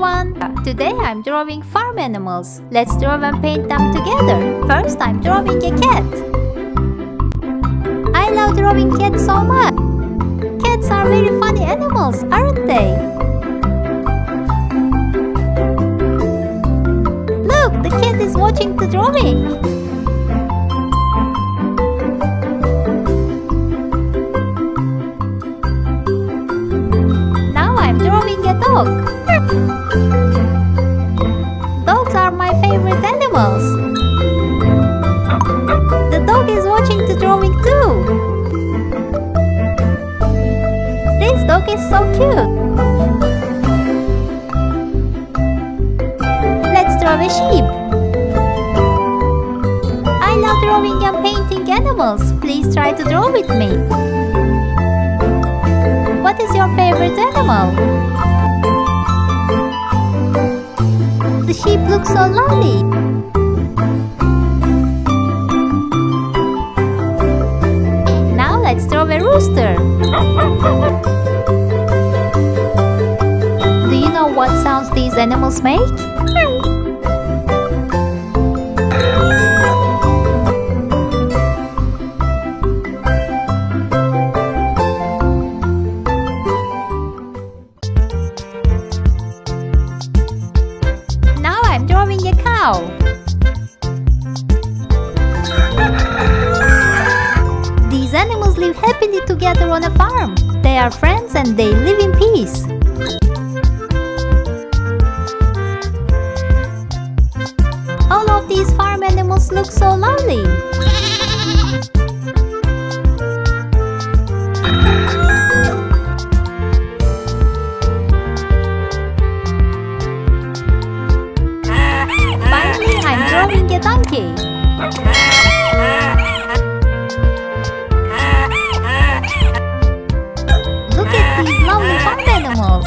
everyone! Today I'm drawing farm animals. Let's draw and paint them together. First I'm drawing a cat. I love drawing cats so much. Cats are very funny animals, aren't they? Look, the cat is watching the drawing. Now I'm drawing a dog. Dogs are my favorite animals. The dog is watching the drawing too. This dog is so cute. Let's draw a sheep. I love drawing and painting animals. Please try to draw with me. What is your favorite animal? The sheep looks so lovely. Now let's draw a rooster. Do you know what sounds these animals make? I'm drawing a cow. These animals live happily together on a farm. They are friends and they live in peace. All of these farm animals look so lovely. I'm drawing a donkey. Look at these lovely farm animals.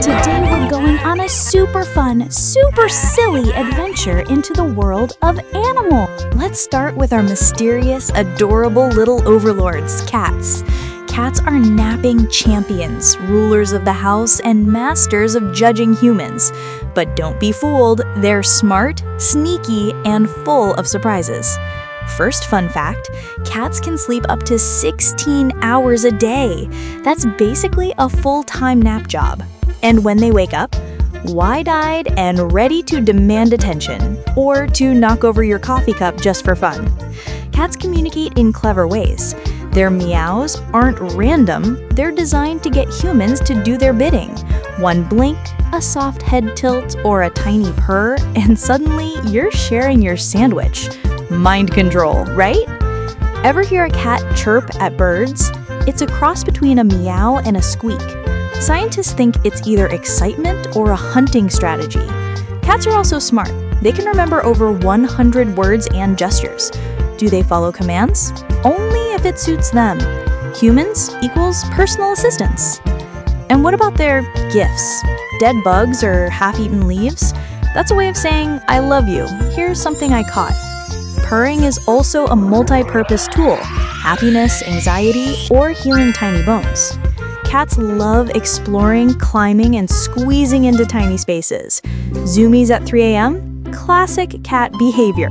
Today we're going on a super fun, super silly adventure into the world of animals. Let's start with our mysterious, adorable little overlords, cats. Cats are napping champions, rulers of the house, and masters of judging humans. But don't be fooled, they're smart, sneaky, and full of surprises. First fun fact, cats can sleep up to 16 hours a day. That's basically a full-time nap job. And when they wake up, wide-eyed and ready to demand attention, or to knock over your coffee cup just for fun. Cats communicate in clever ways. Their meows aren't random, they're designed to get humans to do their bidding. One blink, a soft head tilt, or a tiny purr, and suddenly you're sharing your sandwich. Mind control, right? Ever hear a cat chirp at birds? It's a cross between a meow and a squeak. Scientists think it's either excitement or a hunting strategy. Cats are also smart. They can remember over 100 words and gestures. Do they follow commands? Only if it suits them. Humans equals personal assistants. And what about their gifts? Dead bugs or half-eaten leaves? That's a way of saying, I love you. Here's something I caught. Purring is also a multi-purpose tool. Happiness, anxiety, or healing tiny bones. Cats love exploring, climbing, and squeezing into tiny spaces. Zoomies at 3 a.m.? Classic cat behavior.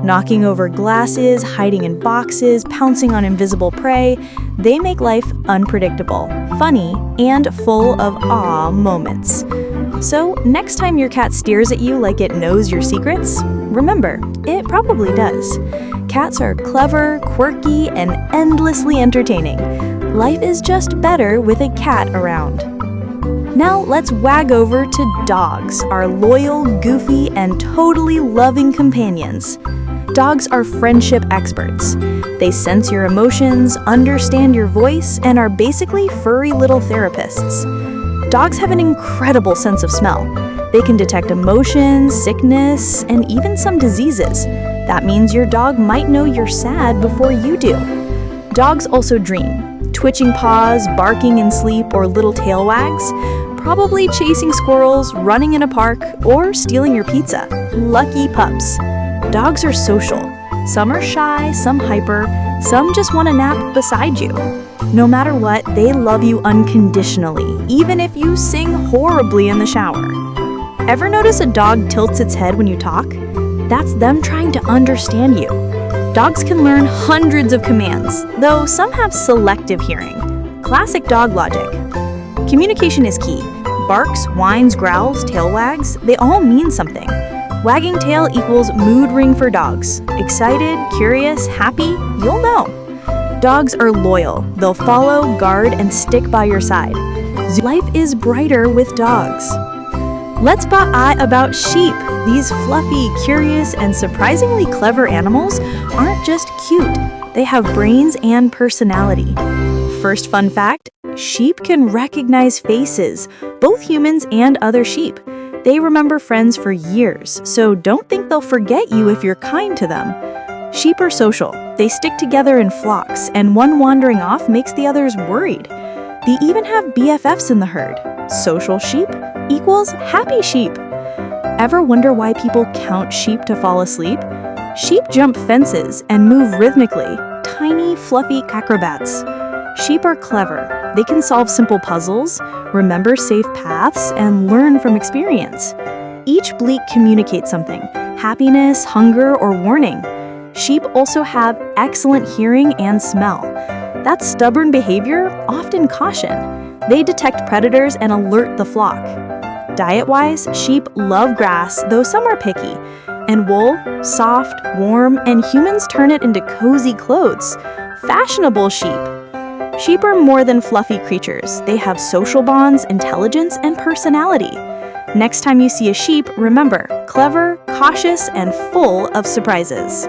Knocking over glasses, hiding in boxes, pouncing on invisible prey, they make life unpredictable, funny, and full of awe moments. So, next time your cat stares at you like it knows your secrets, remember, it probably does. Cats are clever, quirky, and endlessly entertaining. Life is just better with a cat around. Now let's wag over to dogs, our loyal, goofy, and totally loving companions. Dogs are friendship experts. They sense your emotions, understand your voice, and are basically furry little therapists. Dogs have an incredible sense of smell. They can detect emotions, sickness, and even some diseases. That means your dog might know you're sad before you do. Dogs also dream. Twitching paws, barking in sleep, or little tail wags. Probably chasing squirrels, running in a park, or stealing your pizza. Lucky pups. Dogs are social. Some are shy, some hyper, some just want to nap beside you. No matter what, they love you unconditionally, even if you sing horribly in the shower. Ever notice a dog tilts its head when you talk? That's them trying to understand you. Dogs can learn hundreds of commands, though some have selective hearing. Classic dog logic. Communication is key. Barks, whines, growls, tail wags, they all mean something. Wagging tail equals mood ring for dogs. Excited, curious, happy, you'll know. Dogs are loyal. They'll follow, guard, and stick by your side. Life is brighter with dogs. Let's eye about sheep. These fluffy, curious, and surprisingly clever animals aren't just cute. They have brains and personality. First fun fact, sheep can recognize faces, both humans and other sheep. They remember friends for years, so don't think they'll forget you if you're kind to them. Sheep are social. They stick together in flocks, and one wandering off makes the others worried. They even have BFFs in the herd. Social sheep equals happy sheep. Ever wonder why people count sheep to fall asleep? Sheep jump fences and move rhythmically, tiny, fluffy acrobats. Sheep are clever. They can solve simple puzzles, remember safe paths, and learn from experience. Each bleat communicates something, happiness, hunger, or warning. Sheep also have excellent hearing and smell. That's stubborn behavior, often caution. They detect predators and alert the flock. Diet-wise, sheep love grass, though some are picky. And wool, soft, warm, and humans turn it into cozy clothes. Fashionable sheep. Sheep are more than fluffy creatures. They have social bonds, intelligence, and personality. Next time you see a sheep, remember, clever, cautious, and full of surprises.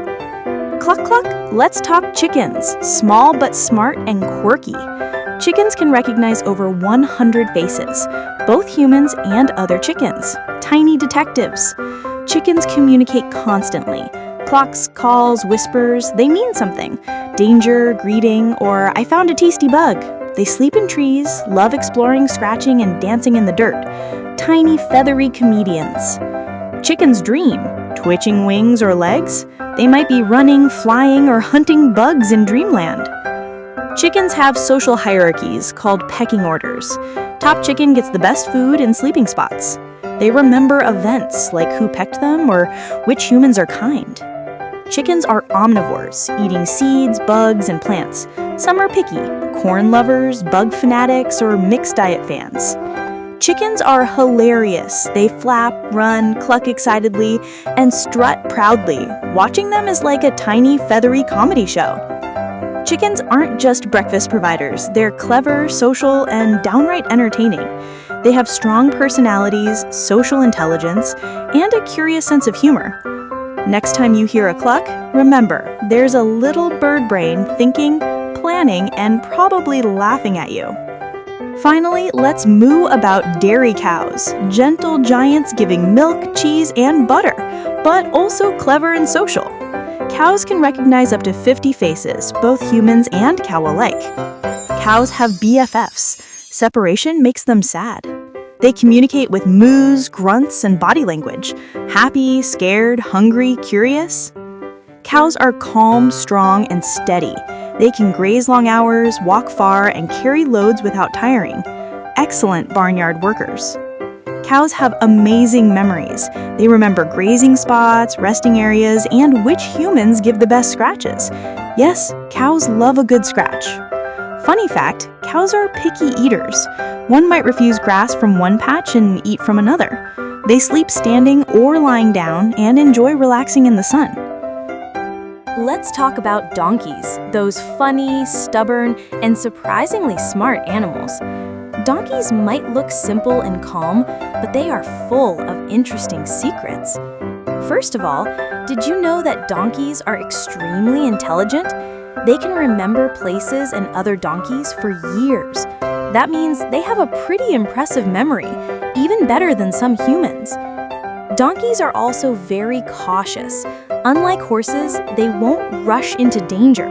Cluck cluck, let's talk chickens. Small but smart and quirky. Chickens can recognize over 100 faces, both humans and other chickens. Tiny detectives. Chickens communicate constantly. Clocks, calls, whispers, they mean something. Danger, greeting, or I found a tasty bug. They sleep in trees, love exploring, scratching, and dancing in the dirt. Tiny, feathery comedians. Chickens dream. Twitching wings or legs? They might be running, flying, or hunting bugs in dreamland. Chickens have social hierarchies called pecking orders. Top chicken gets the best food and sleeping spots. They remember events like who pecked them or which humans are kind. Chickens are omnivores, eating seeds, bugs, and plants. Some are picky, corn lovers, bug fanatics, or mixed diet fans. Chickens are hilarious. They flap, run, cluck excitedly, and strut proudly. Watching them is like a tiny, feathery comedy show. Chickens aren't just breakfast providers. They're clever, social, and downright entertaining. They have strong personalities, social intelligence, and a curious sense of humor. Next time you hear a cluck, remember, there's a little bird brain thinking, planning, and probably laughing at you. Finally, let's moo about dairy cows, gentle giants giving milk, cheese, and butter, but also clever and social. Cows can recognize up to 50 faces, both humans and cow alike. Cows have BFFs. Separation makes them sad. They communicate with moos, grunts, and body language. Happy, scared, hungry, curious. Cows are calm, strong, and steady. They can graze long hours, walk far, and carry loads without tiring. Excellent barnyard workers. Cows have amazing memories. They remember grazing spots, resting areas, and which humans give the best scratches. Yes, cows love a good scratch. Funny fact, cows are picky eaters. One might refuse grass from one patch and eat from another. They sleep standing or lying down and enjoy relaxing in the sun. Let's talk about donkeys, those funny, stubborn, and surprisingly smart animals. Donkeys might look simple and calm, but they are full of interesting secrets. First of all, did you know that donkeys are extremely intelligent? They can remember places and other donkeys for years. That means they have a pretty impressive memory, even better than some humans. Donkeys are also very cautious. Unlike horses, they won't rush into danger.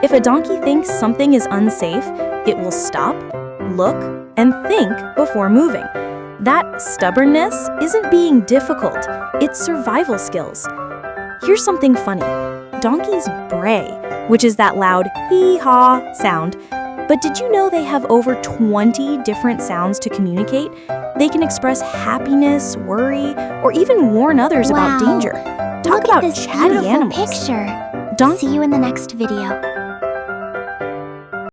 If a donkey thinks something is unsafe, it will stop, look, and think before moving. That stubbornness isn't being difficult, it's survival skills. Here's something funny. donkeys bray, which is that loud hee-haw sound. But did you know they have over 20 different sounds to communicate? They can express happiness, worry, or even warn others about Wow. danger. Talk Look about at this chatty beautiful animals. picture. Don- See you in the next video.